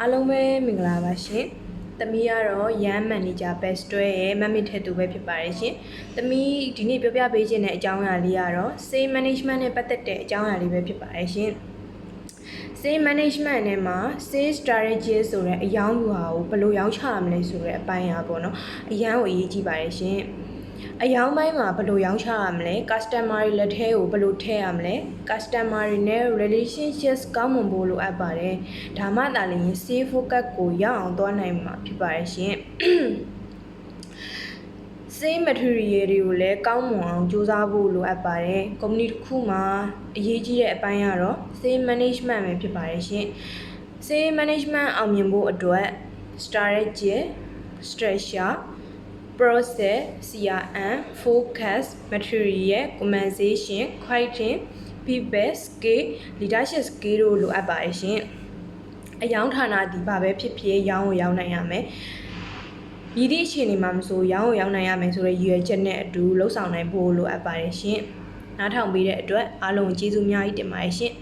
အားလုံးပဲမင်္ဂလာပါရှင်။သမီးကတော့ရန်မန်နေဂျာ best တွဲရဲ့မမ်မစ်ထက်သူပဲဖြစ်ပါတယ်ရှင်။သမီးဒီနေ့ပြောပြပေးခြင်းတဲ့အကြောင်းအရာလေးကတော့ sales management နဲ့ပတ်သက်တဲ့အကြောင်းအရာလေးပဲဖြစ်ပါတယ်ရှင်။ sales management နဲ့မှာ sales strategy ဆိုတဲ့အယောင်းယူဟာကိုဘယ်လိုရောင်းချရမလဲဆိုတဲ့အပိုင်းอ่ะပေါ့နော်။အရန်ကိုအရေးကြီးပါတယ်ရှင်။အယောင်းပိုင်းမှာဘယ်လိုရောင်းချရမလဲ customer တွေလက်ထဲကိုဘယ်လိုထည့်ရမလဲ customer တွေနဲ့ relationships ကောင်းမွန်ဖို့လိုအပ်ပါတယ်ဒါမှသာလျှင် sales focus ကိုရအောင်သွားနိုင်မှာဖြစ်ပါတယ်ရှင်sales material တွေကိုလည်းကောင်းမွန်အောင်စူးစမ်းဖို့လိုအပ်ပါတယ် company တစ်ခုမှာအရေးကြီးတဲ့အပိုင်းကတော့ sales management ပဲဖြစ်ပါတယ်ရှင် sales management အောင်မြင်ဖို့အတွက် strategy structure process CRM focus material compensation criteria feedback scale leadership skill တို့လိုအပ်ပါတယ်ရှင်အယောင်းဌာနဒီဘာပဲဖြစ်ဖြစ်ရောင်းကိုရောင်းနိုင်ရမယ်ရည်သည့်အခြေအနေမှာမဆိုရောင်းကိုရောင်းနိုင်ရမယ်ဆိုတဲ့ရည်ရွယ်ချက်နဲ့အတူလှုပ်ဆောင်နိုင်ဖို့လိုအပ်ပါတယ်ရှင်နားထောင်ပေးတဲ့အတွက်အားလုံးကျေးဇူးအများကြီးတင်ပါတယ်ရှင်